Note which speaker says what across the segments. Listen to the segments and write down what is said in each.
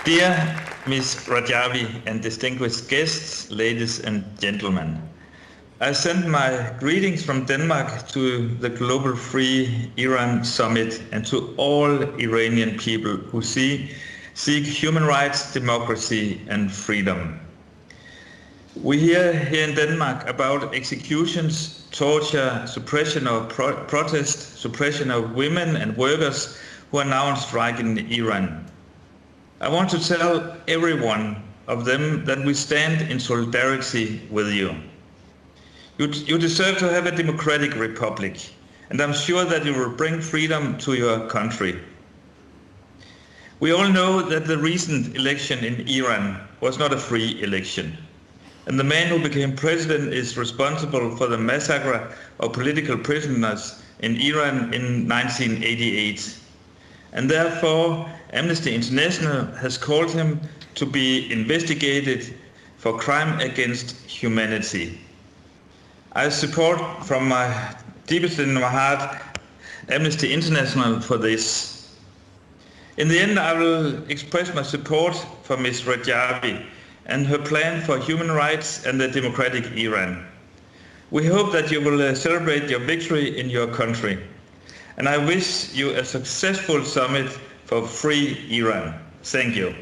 Speaker 1: Dear Ms. Rajavi and distinguished guests, ladies and gentlemen, I send my greetings from Denmark to the Global Free Iran Summit and to all Iranian people who seek human rights, democracy and freedom. We hear here in Denmark about executions, torture, suppression of protest, suppression of women and workers who are now on strike in Iran. I want to tell every one of them that we stand in solidarity with you. You deserve to have a democratic republic, and I'm sure that you will bring freedom to your country. We all know that the recent election in Iran was not a free election, and the man who became president is responsible for the massacre of political prisoners in Iran in 1988. And therefore, Amnesty International has called him to be investigated for crime against humanity. I support from my deepest in my heart Amnesty International for this. In the end, I will express my support for Ms. Rajavi and her plan for human rights and the democratic Iran. We hope that you will celebrate your victory in your country. And I wish you a successful summit for free Iran. Thank you.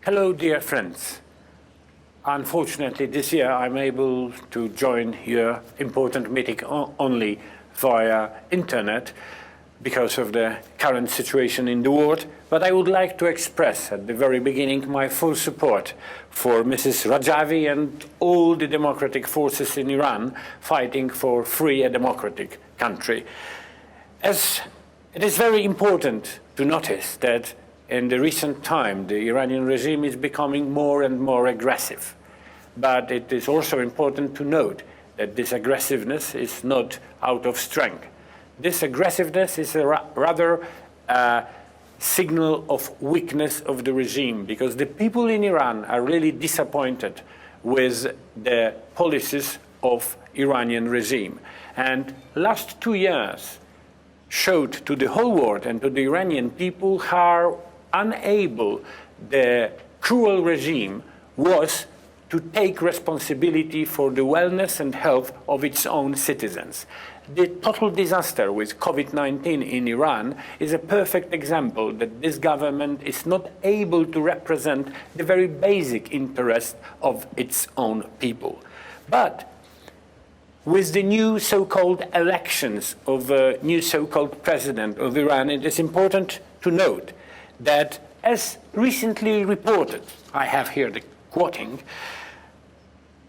Speaker 2: Hello, dear friends. Unfortunately, this year I'm able to join your important meeting only via internet because of the current situation in the world, but I would like to express at the very beginning my full support for Mrs. Rajavi and all the democratic forces in Iran fighting for free and democratic country. As it is very important to notice that in the recent time the Iranian regime is becoming more and more aggressive. But it is also important to note that this aggressiveness is not out of strength. This aggressiveness is rather a signal of weakness of the regime, because the people in Iran are really disappointed with the policies of Iranian regime. And last 2 years showed to the whole world and to the Iranian people how unable the cruel regime was to take responsibility for the wellness and health of its own citizens. The total disaster with COVID-19 in Iran is a perfect example that this government is not able to represent the very basic interest of its own people. But with the new so-called elections of a new so-called president of Iran, it is important to note that, as recently reported, I have here the quoting,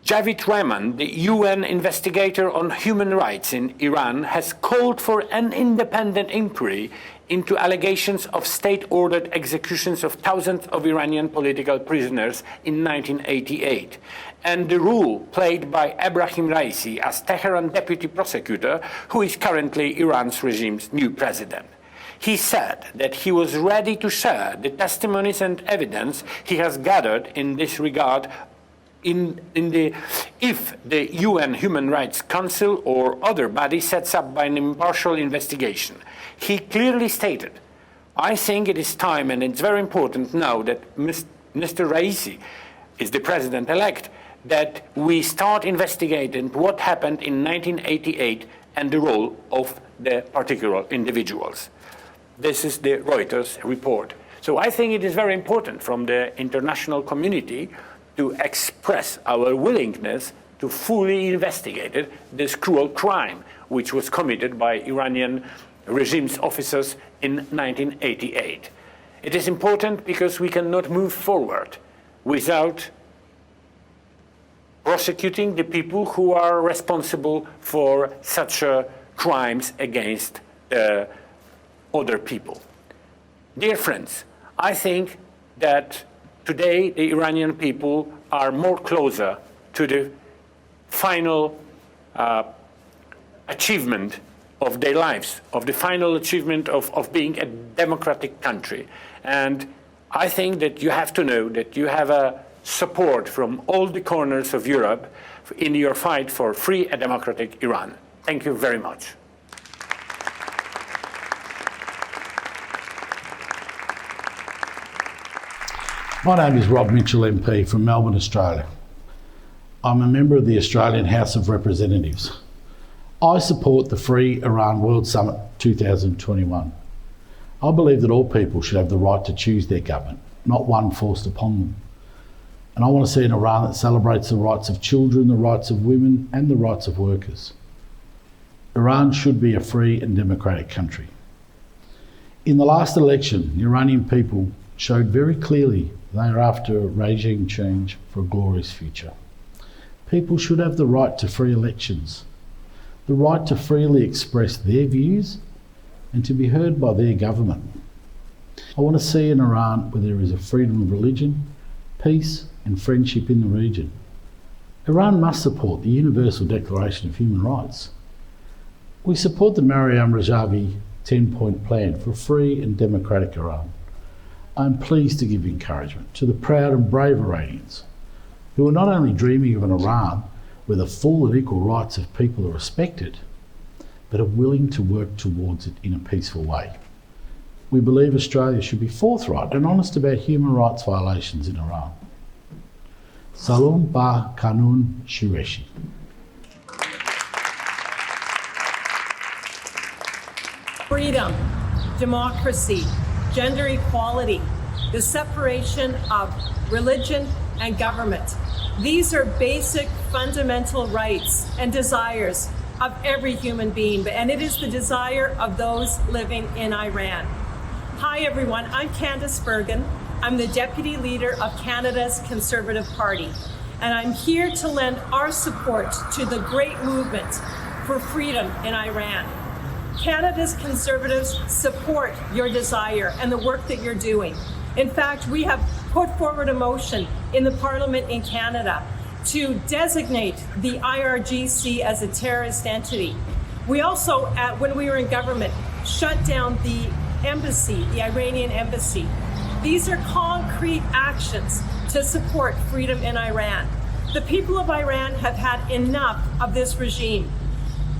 Speaker 2: Javid Rehman, the UN investigator on human rights in Iran, has called for an independent inquiry into allegations of state-ordered executions of thousands of Iranian political prisoners in 1988, and the role played by Ebrahim Raisi as Tehran deputy prosecutor, who is currently Iran's regime's new president. He said that he was ready to share the testimonies and evidence he has gathered in this regard if the UN Human Rights Council or other body sets up by an impartial investigation. He clearly stated, I think it is time, and it's very important now that Mr. Raisi is the president-elect, that we start investigating what happened in 1988 and the role of the particular individuals. This is the Reuters report. So I think it is very important from the international community to express our willingness to fully investigate this cruel crime which was committed by Iranian regime's officers in 1988. It is important because we cannot move forward without prosecuting the people who are responsible for such crimes against other people. Dear friends, I think that today the Iranian people are more closer to the final achievement of their lives, of the final achievement of being a democratic country. And I think that you have to know that you have a support from all the corners of Europe in your fight for free and democratic Iran. Thank you very much.
Speaker 3: My name is Rob Michel MP from Melbourne, Australia. I'm a member of the Australian House of Representatives. I support the Free Iran World Summit 2021. I believe that all people should have the right to choose their government, not one forced upon them. And I want to see an Iran that celebrates the rights of children, the rights of women and the rights of workers. Iran should be a free and democratic country. In the last election, the Iranian people showed very clearly they are after a regime change for a glorious future. People should have the right to free elections, the right to freely express their views and to be heard by their government. I want to see an Iran where there is a freedom of religion, peace and friendship in the region. Iran must support the Universal Declaration of Human Rights. We support the Maryam Rajavi 10-point plan for a free and democratic Iran. I'm pleased to give encouragement to the proud and brave Iranians who are not only dreaming of an Iran where the full and equal rights of people are respected, but are willing to work towards it in a peaceful way. We believe Australia should be forthright and honest about human rights violations in Iran. Salom ba kanun shireshi.
Speaker 4: Freedom, democracy, gender equality, the separation of religion and government. These are basic fundamental rights and desires of every human being, and it is the desire of those living in Iran. Hi everyone, I'm Candice Bergen. I'm the Deputy Leader of Canada's Conservative Party, and I'm here to lend our support to the great movement for freedom in Iran. Canada's Conservatives support your desire and the work that you're doing. In fact, we have put forward a motion in the Parliament in Canada to designate the IRGC as a terrorist entity. We also, when we were in government, shut down the embassy, the Iranian embassy. These are concrete actions to support freedom in Iran. The people of Iran have had enough of this regime.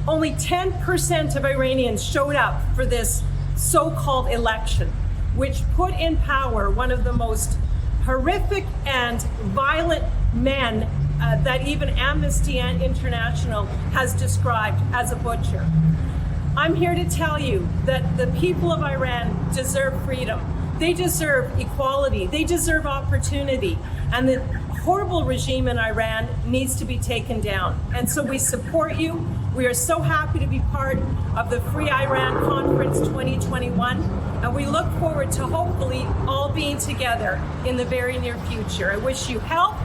Speaker 4: Only 10% of Iranians showed up for this so-called election, which put in power one of the most horrific and violent men that even Amnesty International has described as a butcher. I'm here to tell you that the people of Iran deserve freedom. They deserve equality. They deserve opportunity. And the horrible regime in Iran needs to be taken down. And so we support you. We are so happy to be part of the Free Iran Conference 2021. And we look forward to hopefully all being together in the very near future. I wish you health.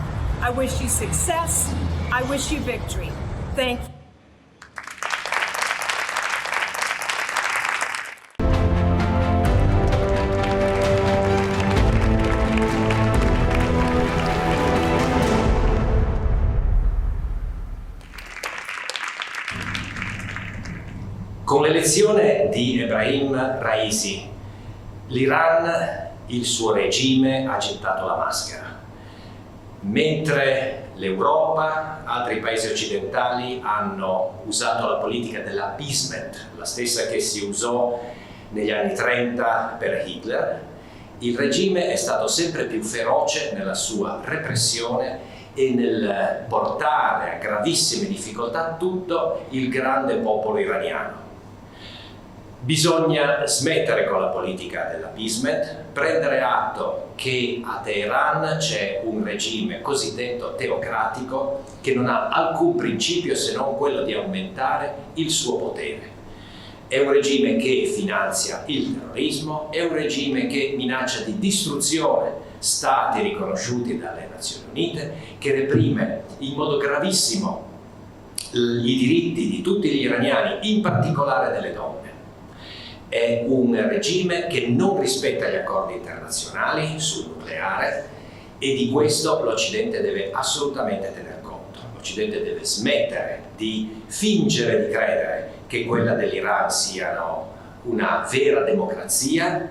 Speaker 4: I wish you success. I wish you victory. Thank you.
Speaker 5: Con l'elezione di Ebrahim Raisi, l'Iran, il suo regime, ha gettato la maschera. Mentre l'Europa, altri paesi occidentali hanno usato la politica dell'appeasement, la stessa che si usò negli anni 30 per Hitler, il regime è stato sempre più feroce nella sua repressione e nel portare a gravissime difficoltà tutto il grande popolo iraniano. Bisogna smettere con la politica dell'appeasement, prendere atto che a Teheran c'è un regime cosiddetto teocratico che non ha alcun principio se non quello di aumentare il suo potere. È un regime che finanzia il terrorismo, è un regime che minaccia di distruzione stati riconosciuti dalle Nazioni Unite, che reprime in modo gravissimo i diritti di tutti gli iraniani, in particolare delle donne. È un regime che non rispetta gli accordi internazionali sul nucleare e di questo l'Occidente deve assolutamente tener conto. L'Occidente deve smettere di fingere di credere che quella dell'Iran sia una vera democrazia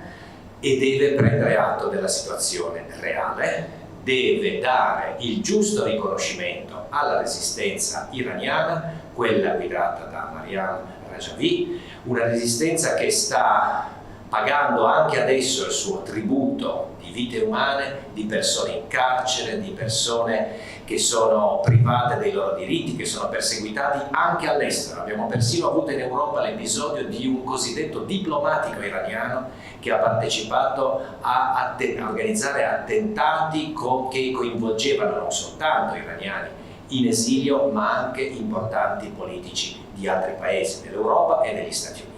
Speaker 5: e deve prendere atto della situazione reale, deve dare il giusto riconoscimento alla resistenza iraniana, quella guidata da Mariam Rajavi, una resistenza che sta pagando anche adesso il suo tributo di vite umane, di persone in carcere, di persone che sono private dei loro diritti, che sono perseguitati anche all'estero. Abbiamo persino avuto in Europa l'episodio di un cosiddetto diplomatico iraniano che ha partecipato a organizzare attentati che coinvolgevano non soltanto iraniani in esilio, ma anche importanti politici di altri paesi dell'Europa e degli Stati Uniti.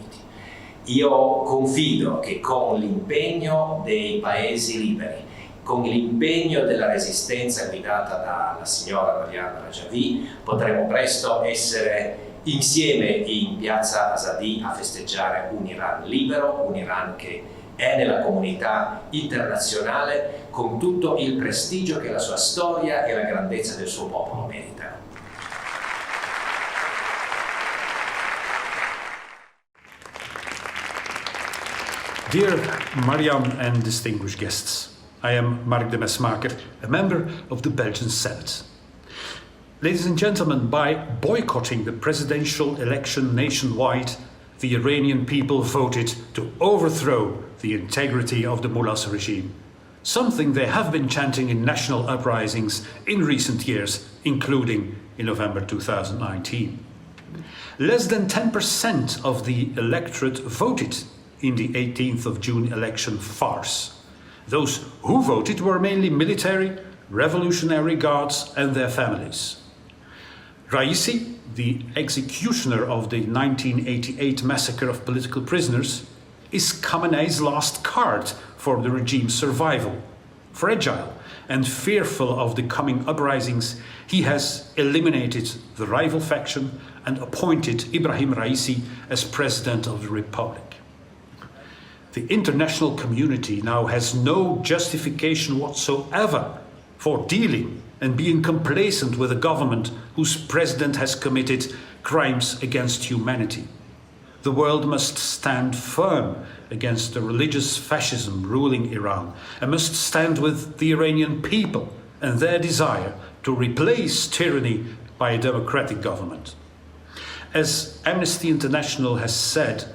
Speaker 5: Io confido che con l'impegno dei paesi liberi, con l'impegno della resistenza guidata dalla signora Mariam Rajavi, potremo presto essere insieme in piazza Azadi a festeggiare un Iran libero, un Iran che è nella comunità internazionale con tutto il prestigio che la sua storia e la grandezza del suo popolo meritano.
Speaker 6: Dear Mariam and distinguished guests, I am Mark de Mesmaker, a member of the Belgian Senate. Ladies and gentlemen, by boycotting the presidential election nationwide, the Iranian people voted to overthrow the integrity of the mullahs regime, something they have been chanting in national uprisings in recent years, including in November 2019. Less than 10% of the electorate voted in the 18th of June election farce. Those who voted were mainly military, revolutionary guards and their families. Raisi, the executioner of the 1988 massacre of political prisoners, is Khamenei's last card for the regime's survival. Fragile and fearful of the coming uprisings, he has eliminated the rival faction and appointed Ibrahim Raisi as president of the republic. The international community now has no justification whatsoever for dealing and being complacent with a government whose president has committed crimes against humanity. The world must stand firm against the religious fascism ruling Iran and must stand with the Iranian people and their desire to replace tyranny by a democratic government. As Amnesty International has said,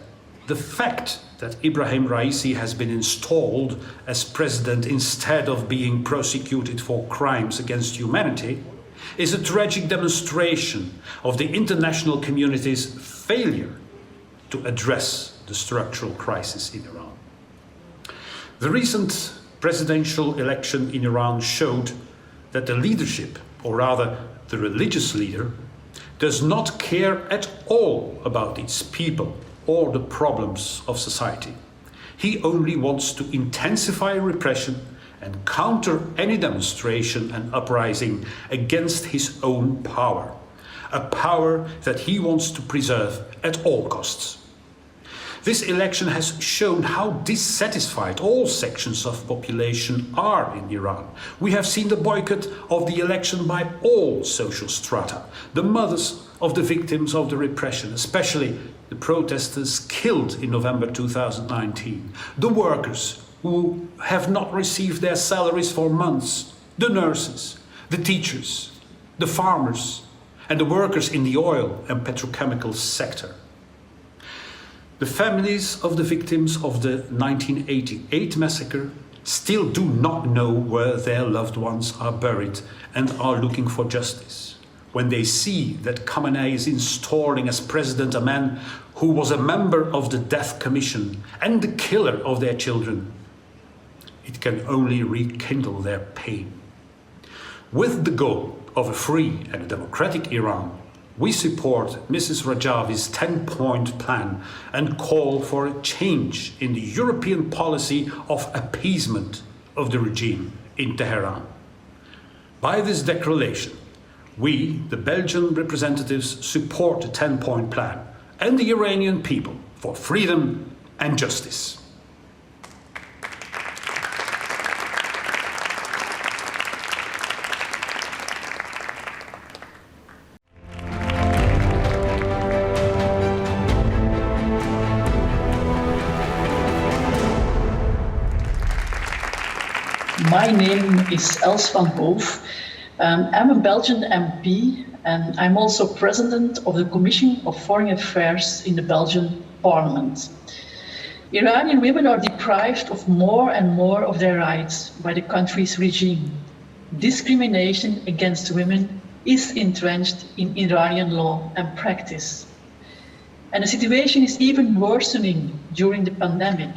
Speaker 6: the fact that Ibrahim Raisi has been installed as president instead of being prosecuted for crimes against humanity is a tragic demonstration of the international community's failure to address the structural crisis in Iran. The recent presidential election in Iran showed that the leadership, or rather the religious leader, does not care at all about its people or the problems of society. He only wants to intensify repression and counter any demonstration and uprising against his own power, a power that he wants to preserve at all costs. This election has shown how dissatisfied all sections of population are in Iran. We have seen the boycott of the election by all social strata, the mothers of the victims of the repression, especially the protesters killed in November 2019, the workers who have not received their salaries for months, the nurses, the teachers, the farmers, and the workers in the oil and petrochemical sector. The families of the victims of the 1988 massacre still do not know where their loved ones are buried and are looking for justice. When they see that Khamenei is installing as president a man who was a member of the Death Commission and the killer of their children, it can only rekindle their pain. With the goal of a free and democratic Iran, we support Mrs. Rajavi's 10-point plan and call for a change in the European policy of appeasement of the regime in Tehran. By this declaration, we, the Belgian representatives, support the 10-point plan and the Iranian people for freedom and justice.
Speaker 7: My name is Els van Hoof. I'm a Belgian MP, and I'm also president of the Commission of Foreign Affairs in the Belgian Parliament. Iranian women are deprived of more and more of their rights by the country's regime. Discrimination against women is entrenched in Iranian law and practice. And the situation is even worsening during the pandemic.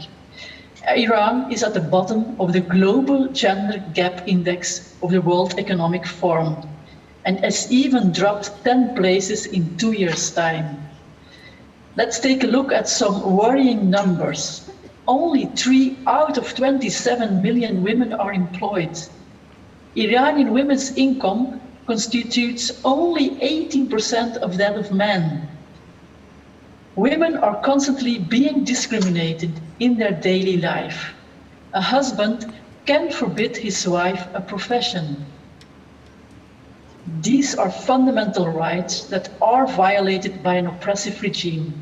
Speaker 7: Iran is at the bottom of the global gender gap index of the World Economic Forum and has even dropped 10 places in 2 years' time. Let's take a look at some worrying numbers. Only 3 out of 27 million women are employed. Iranian women's income constitutes only 18% of that of men. Women are constantly being discriminated in their daily life. A husband can forbid his wife a profession. These are fundamental rights that are violated by an oppressive regime.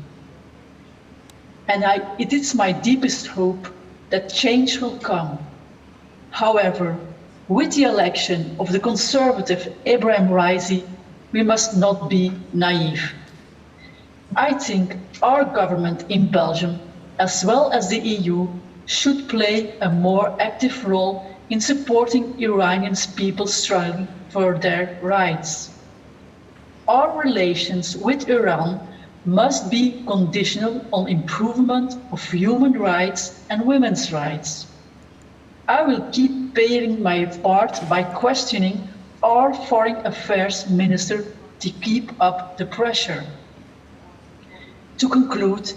Speaker 7: And it is my deepest hope that change will come. However, with the election of the conservative Ebrahim Raisi, we must not be naive. I think our government in Belgium, as well as the EU, should play a more active role in supporting Iranian people's struggle for their rights. Our relations with Iran must be conditional on improvement of human rights and women's rights. I will keep playing my part by questioning our Foreign Affairs Minister to keep up the pressure. To conclude,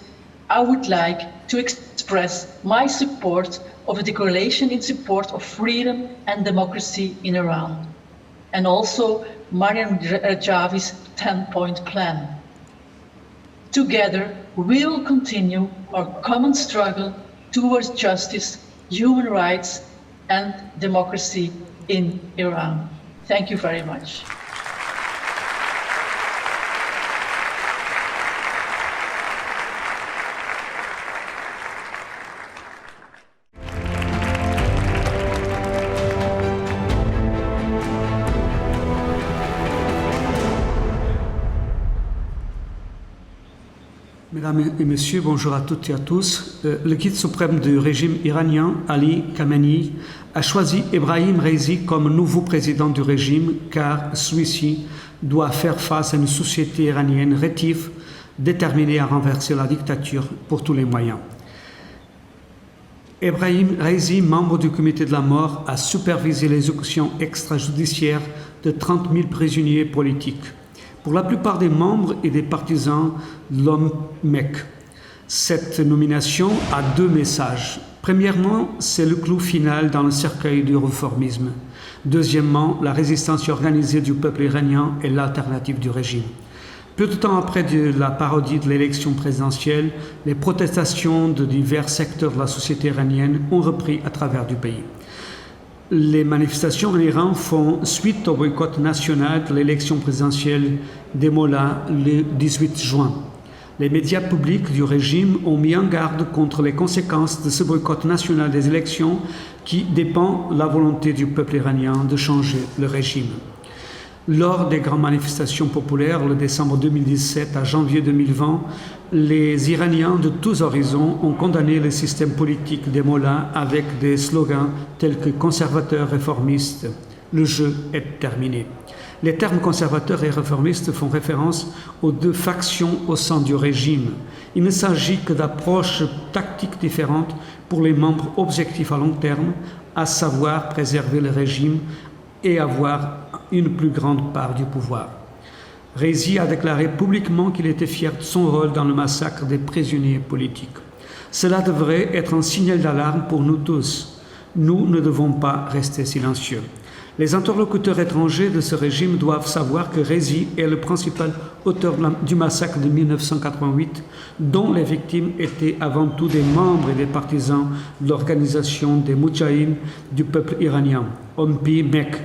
Speaker 7: I would like to express my support of the declaration in support of freedom and democracy in Iran, and also Mariam Rajavi's 10-point plan. Together, we will continue our common struggle towards justice, human rights, and democracy in Iran. Thank you very much.
Speaker 8: Mesdames et messieurs, bonjour à toutes et à tous. Le guide suprême du régime iranien, Ali Khamenei, a choisi Ebrahim Raisi comme nouveau président du régime car celui-ci doit faire face à une société iranienne rétive, déterminée à renverser la dictature pour tous les moyens. Ebrahim Raisi, membre du comité de la mort, a supervisé l'exécution extrajudiciaire de 30 000 prisonniers politiques. Pour la plupart des membres et des partisans de l'OMEC, cette nomination a deux messages. Premièrement, c'est le clou final dans le cercueil du réformisme. Deuxièmement, la résistance organisée du peuple iranien est l'alternative du régime. Peu de temps après la parodie de l'élection présidentielle, les protestations de divers secteurs de la société iranienne ont repris à travers du pays. Les manifestations en Iran font suite au boycott national de l'élection présidentielle des Mollahs le 18 juin. Les médias publics du régime ont mis en garde contre les conséquences de ce boycott national des élections qui dépend de la volonté du peuple iranien de changer le régime. Lors des grandes manifestations populaires, le décembre 2017 à janvier 2020, les Iraniens de tous horizons ont condamné le système politique des Mollahs avec des slogans tels que conservateurs, réformistes. Le jeu est terminé. Les termes conservateurs et réformistes font référence aux deux factions au sein du régime. Il ne s'agit que d'approches tactiques différentes pour les membres objectifs à long terme, à savoir préserver le régime et avoir une plus grande part du pouvoir. Raisi a déclaré publiquement qu'il était fier de son rôle dans le massacre des prisonniers politiques. Cela devrait être un signal d'alarme pour nous tous. Nous ne devons pas rester silencieux. Les interlocuteurs étrangers de ce régime doivent savoir que Raisi est le principal auteur du massacre de 1988, dont les victimes étaient avant tout des membres et des partisans de l'organisation des Moudjahidines du peuple iranien, OMPI-MEC.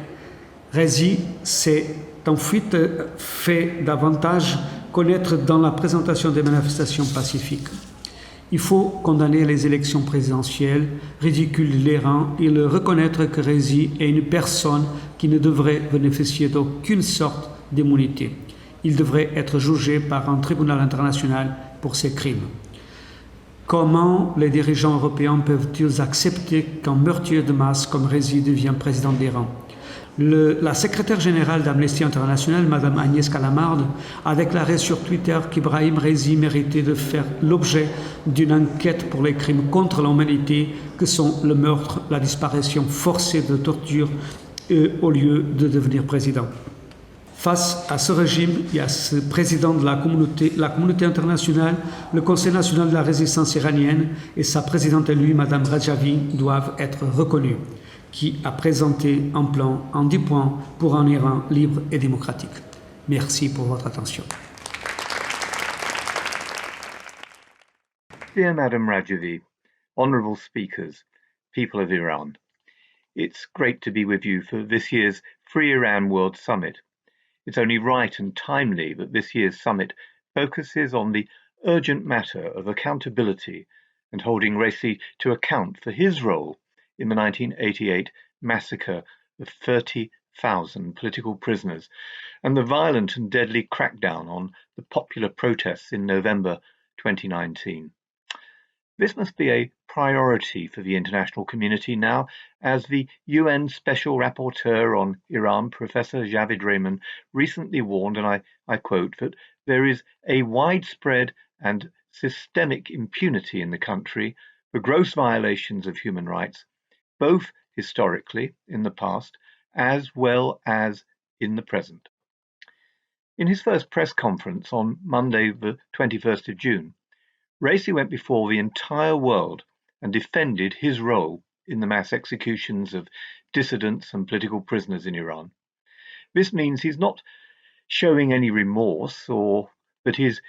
Speaker 8: Raisi s'est ensuite fait davantage connaître dans la présentation des manifestations pacifiques. Il faut condamner les élections présidentielles, ridiculiser l'Iran et le reconnaître que Rezi est une personne qui ne devrait bénéficier d'aucune sorte d'immunité. Il devrait être jugé par un tribunal international pour ses crimes. Comment les dirigeants européens peuvent-ils accepter qu'un meurtrier de masse comme Rezi devienne président d'Iran? La secrétaire générale d'Amnesty International, Mme Agnès Calamarde, a déclaré sur Twitter qu'Ibrahim Rezi méritait de faire l'objet d'une enquête pour les crimes contre l'humanité que sont le meurtre, la disparition forcée de torture au lieu de devenir président. Face à ce régime et à ce président de la communauté internationale, le Conseil national de la résistance iranienne et sa présidente élue, Mme Rajavi, doivent être reconnus, qui a présenté un plan en 10 points pour un Iran libre et démocratique. Merci pour votre attention.
Speaker 9: Dear Madam Rajavi, honourable speakers, people of Iran, it's great to be with you for this year's Free Iran World Summit. It's only right and timely that this year's summit focuses on the urgent matter of accountability and holding Rezi to account for his role in the 1988 massacre of 30,000 political prisoners and the violent and deadly crackdown on the popular protests in November 2019. This must be a priority for the international community now, as the UN Special Rapporteur on Iran, Professor Javid Rehman, recently warned, and I quote, that there is a widespread and systemic impunity in the country for gross violations of human rights, both historically in the past as well as in the present. In his first press conference on Monday, the 21st of June, Rezi went before the entire world and defended his role in the mass executions of dissidents and political prisoners in Iran. This means he's not showing any remorse or that his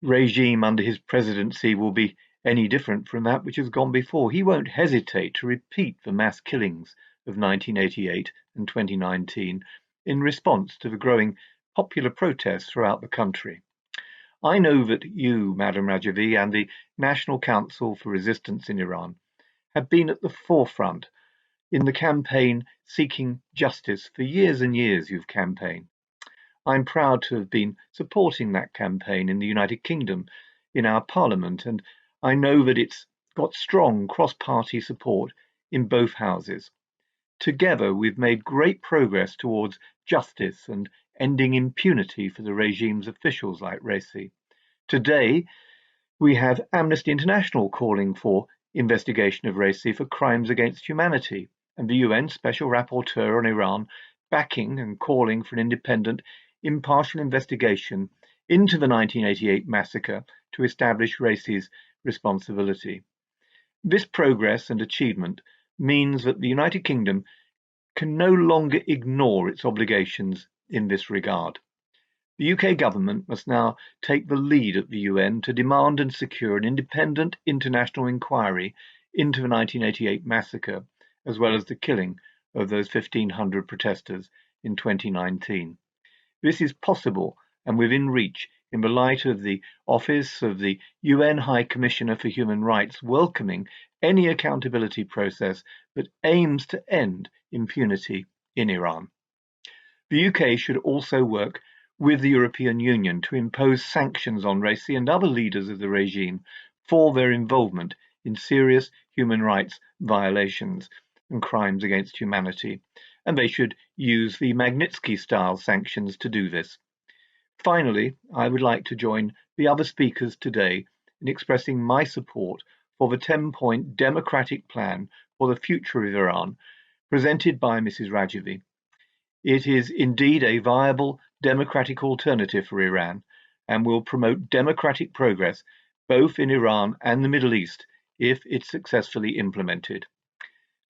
Speaker 9: regime under his presidency will be any different from that which has gone before. He won't hesitate to repeat the mass killings of 1988 and 2019 in response to the growing popular protests throughout the country. I know that you, Madam Rajavi, and the National Council for Resistance in Iran have been at the forefront in the campaign seeking justice for years and years you've campaigned. I'm proud to have been supporting that campaign in the United Kingdom in our Parliament, and I know that it's got strong cross-party support in both houses. Together, we've made great progress towards justice and ending impunity for the regime's officials like Rezi. Today, we have Amnesty International calling for investigation of Rezi for crimes against humanity, and the UN Special Rapporteur on Iran backing and calling for an independent, impartial investigation into the 1988 massacre to establish Rezi's responsibility. This progress and achievement means that the United Kingdom can no longer ignore its obligations in this regard. The UK government must now take the lead at the UN to demand and secure an independent international inquiry into the 1988 massacre, as well as the killing of those 1,500 protesters in 2019. This is possible and within reach in the light of the Office of the UN High Commissioner for Human Rights welcoming any accountability process that aims to end impunity in Iran. The UK should also work with the European Union to impose sanctions on Rezi and other leaders of the regime for their involvement in serious human rights violations and crimes against humanity, and they should use the Magnitsky-style sanctions to do this. Finally, I would like to join the other speakers today in expressing my support for the 10-point democratic plan for the future of Iran presented by Mrs. Rajavi. It is indeed a viable democratic alternative for Iran and will promote democratic progress both in Iran and the Middle East if it's successfully implemented.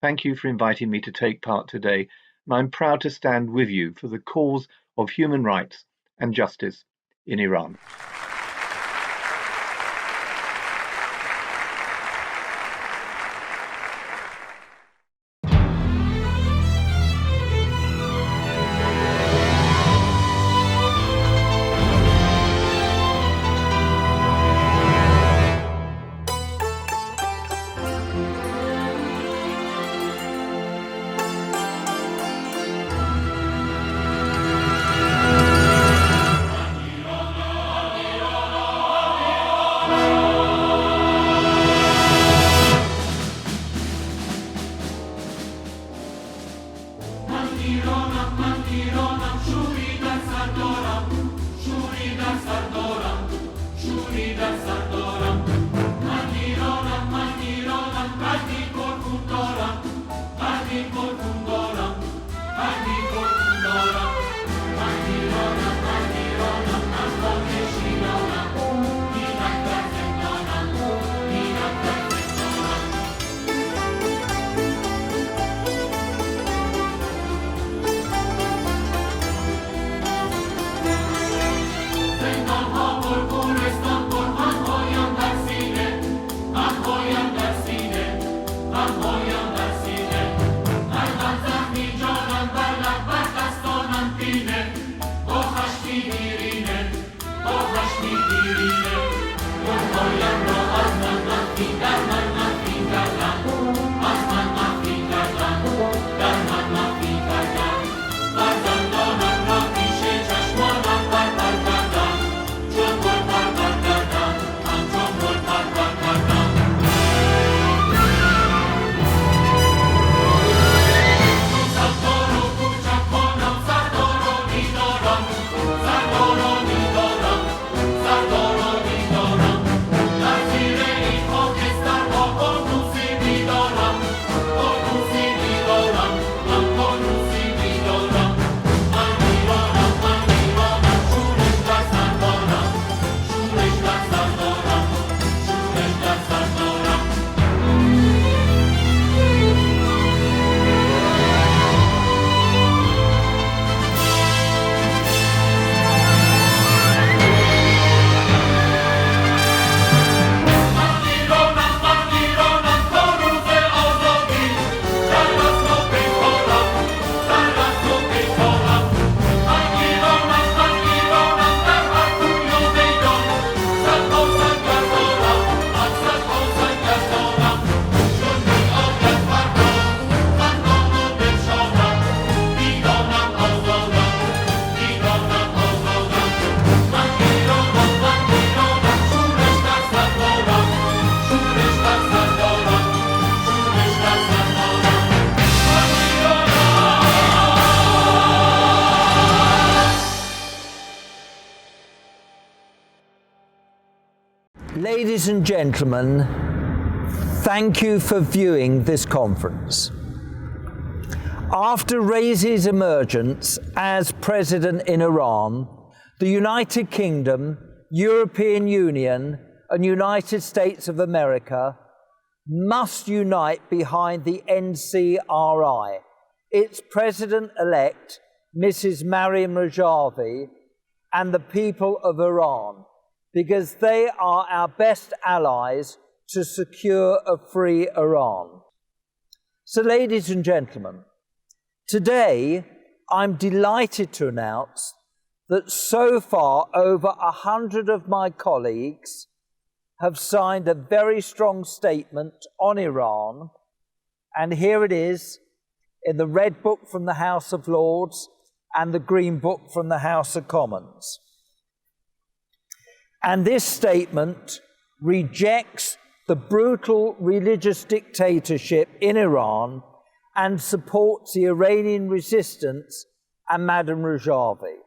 Speaker 9: Thank you for inviting me to take part today, and I'm proud to stand with you for the cause of human rights and justice in Iran.
Speaker 10: Ladies and gentlemen, thank you for viewing this conference. After Raisi's emergence as president in Iran, the United Kingdom, European Union, and United States of America must unite behind the NCRI, its president-elect, Mrs. Maryam Rajavi, and the people of Iran, because they are our best allies to secure a free Iran. So, ladies and gentlemen, today I'm delighted to announce that so far over 100 of my colleagues have signed a very strong statement on Iran, and here it is in the Red Book from the House of Lords and the Green Book from the House of Commons. And this statement rejects the brutal religious dictatorship in Iran and supports the Iranian resistance and Madam Rajavi.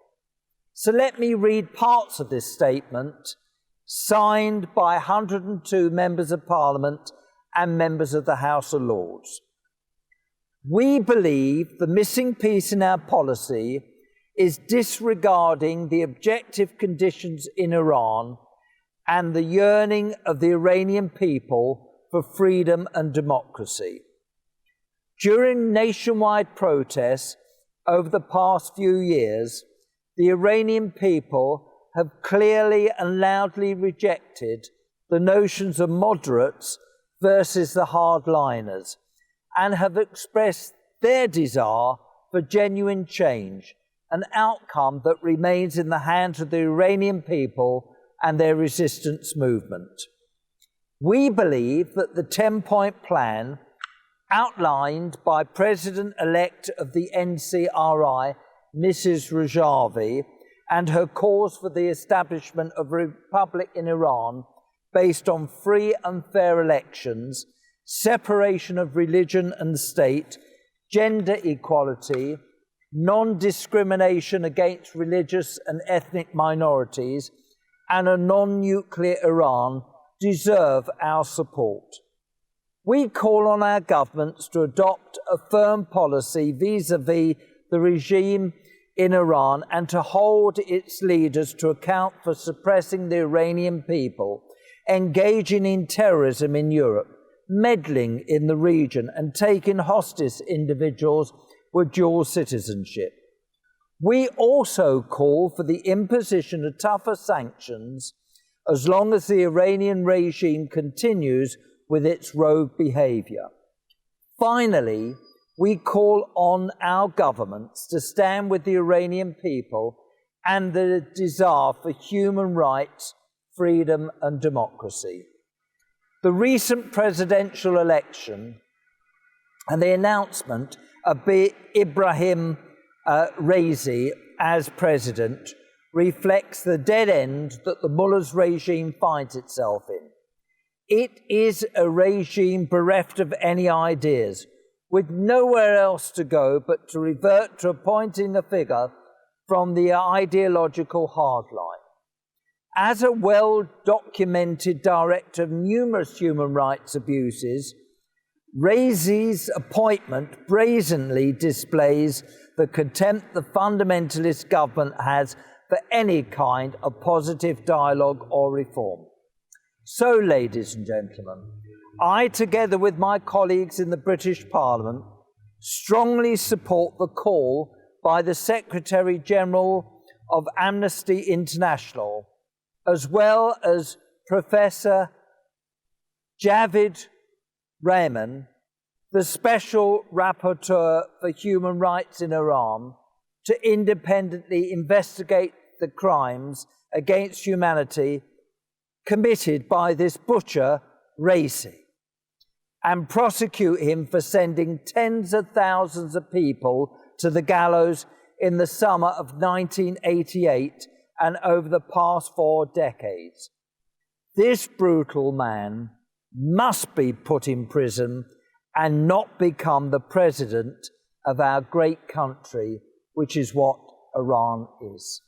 Speaker 10: So let me read parts of this statement signed by 102 members of Parliament and members of the House of Lords. We believe the missing piece in our policy is disregarding the objective conditions in Iran and the yearning of the Iranian people for freedom and democracy. During nationwide protests over the past few years, the Iranian people have clearly and loudly rejected the notions of moderates versus the hardliners and have expressed their desire for genuine change, an outcome that remains in the hands of the Iranian people and their resistance movement. We believe that the 10-point plan outlined by President-elect of the NCRI, Mrs. Rajavi, and her cause for the establishment of a republic in Iran based on free and fair elections, separation of religion and state, gender equality, non-discrimination against religious and ethnic minorities, and a non-nuclear Iran deserve our support. We call on our governments to adopt a firm policy vis-à-vis the regime in Iran and to hold its leaders to account for suppressing the Iranian people, engaging in terrorism in Europe, meddling in the region and taking hostage individuals with dual citizenship. We also call for the imposition of tougher sanctions as long as the Iranian regime continues with its rogue behaviour. Finally, we call on our governments to stand with the Iranian people and the desire for human rights, freedom and democracy. The recent presidential election and the announcement of Ibrahim Raisi as president reflects the dead end that the mullah's regime finds itself in. It is a regime bereft of any ideas, with nowhere else to go but to revert to appointing a figure from the ideological hardline. As a well-documented director of numerous human rights abuses, Raisi's appointment brazenly displays the contempt the fundamentalist government has for any kind of positive dialogue or reform. So, ladies and gentlemen, I, together with my colleagues in the British Parliament, strongly support the call by the Secretary-General of Amnesty International, as well as Professor Javid Rahman, the Special Rapporteur for Human Rights in Iran, to independently investigate the crimes against humanity committed by this butcher, Raisi, and prosecute him for sending tens of thousands of people to the gallows in the summer of 1988 and over the past 4 decades. This brutal man must be put in prison and not become the president of our great country, which is what Iran is.